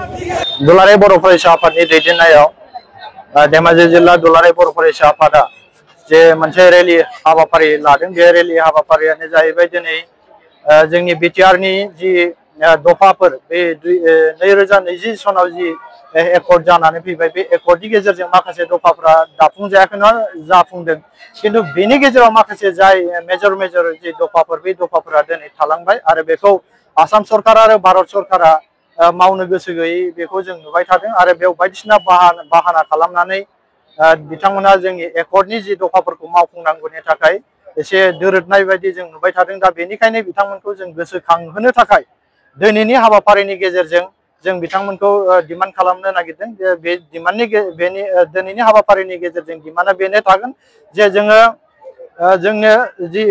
दुलाराय बर' फरायसा आफादनि दैदेननायाव धेमाजि जिल्ला दुलाराय बर' फरायसा आफादा जे मोनसे रेलि हाबाफारि लादों। बे रेलि हाबाफारियानो जाहैबाय दिनै जोंनि बिटिआरनि जि दफाफोर बे 2020 सनाव जि एकर्ड जानानै फैबाय, बे एकर्डनि गेजेरजों माखासे दफाफ्रा दाफुंजायाखै नङा जाफुंदों, किन्तु बेनि गेजेराव माखासे जाय मेजर जि दफाफोर बे दफाफोरा दिनै थालांबाय आरो बेखौ आसाम सरकार आरो भारत सरकारा मावनो गोसो गैयै बेखौ जों नुबाय थादों आरो बेयाव बायदिसिना बाहाना खालामनानै बिथांमोना जोंनि एकर्डनि जि दफाफोरखौ मावफुंनांगौनि थाखाय एसे दोरोदनाय बायदि जों नुबाय थादों। दा बेनिखायनो बिथांमोनखौ जों गोसोखांहोनो थाखाय दिनैनि हाबाफारिनि गेजेरजों जों बिथांमोनखौ डिमान्ड खालामनो नागिरदों जे बे दिनैनि हाबाफारिनि गेजेरजों डिमान्डआ बेनो थागोन जे जोंनो जि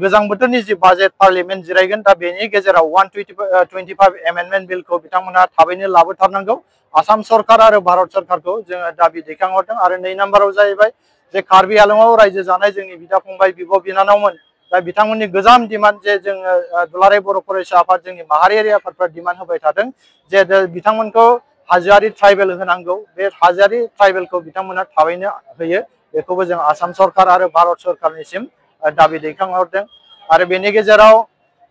गोजां बोथोरनि जि बाजेट पार्लियामेन्ट जिरायगोन, दा बेनि गेजेराव 125 एमेन्डमेन्ट बिलखौ बिथांमोना थाबैनो लाबोथारनांगौ। आसाम सरकार आरो भारत सरकारखौ जोङो दाबि दैखांहरदों। आरो 2 नाम्बाराव जाहैबाय जे कार्बि आलंआव रायजो जानाय जोंनि बिदा फंबाय बिब' बिनानावमोन, दा बिथांमोननि गोजाम डिमान्ड जे जोङो दुलाराय बर' फरायसा आफाद जोंनि माहारियारि आफादफ्रा डिमान्ड होबाय थादों जे बिथांमोनखौ हाजोआरि ट्राइबेल होनांगौ। बे हाजोआरि ट्राइबेलखौ बिथांमोना थाबैनो होयो, बेखौबो जों आसाम सरकार आरो भारत सरकारनिसिम दाबि दैखांहरदों। आरो बेनि गेजेराव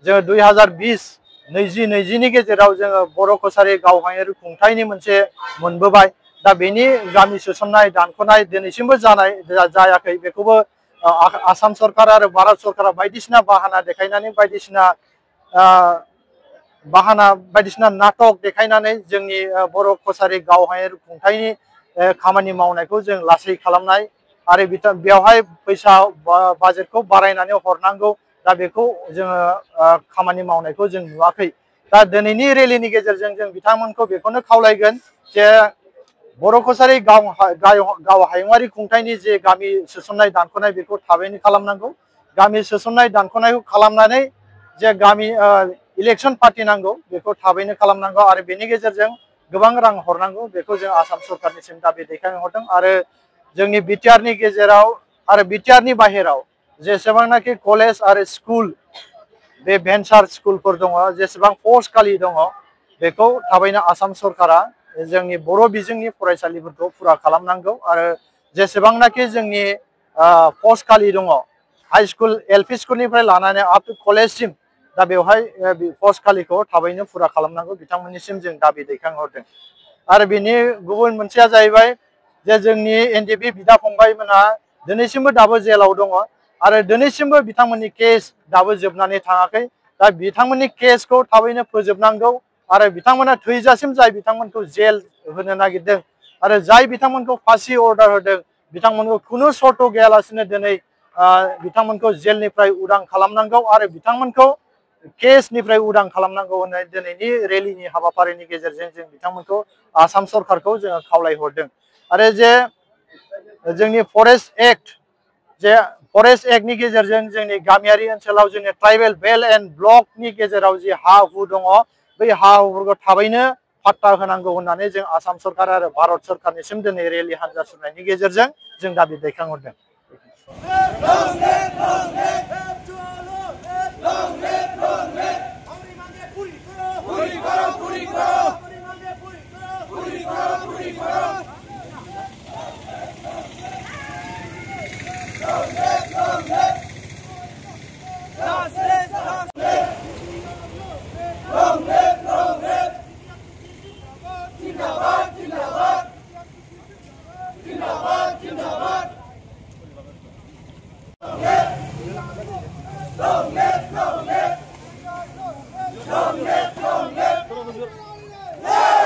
जोङो 2020-2020 नि गेजेराव जोङो बर' कसारि गावहायारि खुंथायनि मोनसे मोनबोबाय। दा बेनि गामि सोसननाय दानख'नाय दिनैसिमबो जायाखै, बेखौबो आसाम सरकार आरो भारत सरकारा बायदिसिना बाहाना देखायनानै बायदिसिना नाटक देखायनानै जोंनि बर' कसारि गावहायारि खुंथायनि खामानि मावनायखौ जों लासै खालामनाय आरो बेवहाय फैसा बाजेटखौ बारायनानै हरनांगौ, दा बेखौ जोङो खामानि मावनायखौ जों नुवाखै। दा दिनैनि रेलिनि गेजेरजों जों बिथांमोनखौ बेखौनो खावलायगोन जे बर' कसारि गावहायुङारि खुंथायनि जे गामि सोसननाय दानख'नाय बेखौ थाबैनो खालामनांगौ। गामि सोसननाय दानख'नायखौ खालामनानै जे गामि इलेक्सन पार्टि नांगौ बेखौ थाबैनो खालामनांगौ आरो बेनि गेजेरजों गोबां रां हरनांगौ, बेखौ जों आसाम सरकारनिसिम दाबि दैखांहरदों। आरो जोंनि बिटिआरनि गेजेराव आरो बिटिआरनि बाहेराव जेसेबांनाखि कलेज आरो स्कुल, बे भेन्सार स्कुलफोर दङ, जेसेबां पस्ट खालि दङ, बेखौ थाबैनो आसाम सरकारा जोंनि बर' बिजोंनि फरायसालिफोरखौ फुरा खालामनांगौ। आरो जेसेबांनाखि जोंनि पस्ट खालि दङ, हाई स्कुल एलपि स्कुलनिफ्राय लानानै आप टु कलेजसिम, दा बेवहाय पस्ट खालिखौ थाबैनो फुरा खालामनांगौ बिथांमोननिसिम जों दाबि दैखांहरदों। आरो बेनि गुबुन मोनसेया जाहैबाय जे जोंनि एनडिएफबि बिदा फंबायमोनहा दिनैसिमबो दाबो जेलाव दङ आरो दिनैसिमबो बिथांमोननि केस दाबो जोबनानै थाङाखै। दा बिथांमोननि केसखौ थाबैनो फोजोबनांगौ आरो बिथांमोना थैजासिम जाय बिथांमोनखौ जेल होनो नागिरदों आरो जाय बिथांमोनखौ फासि अर्डार होदों, बिथांमोनखौ खुनु सर्त गैयालासिनो दिनै बिथांमोनखौ जेलनिफ्राय उदां खालामनांगौ आरो बिथांमोनखौ केसनिफ्राय उदां खालामनांगौ होननाय दिनैनि रेलिनि हाबाफारिनि गेजेरजों जों बिथांमोनखौ आसाम सरकारखौ जोङो खावलायहरदों। आरो जे जोंनि फरेस्ट एक्टनि गेजेरजों जोंनि गामियारि ओनसोलाव जोंनि ट्राइबेल बेल्ट एन्ड ब्लकनि गेजेराव जि हा हु दङ, बै हा हुफोरखौ थाबैनो फाट्टा होनांगौ होननानै जों आसाम सरकार आरो भारत सरकारनिसिम दिनै रेलि हान्जा सुरनायनि गेजेरजों जों दाबि दैखांहरदों। Long live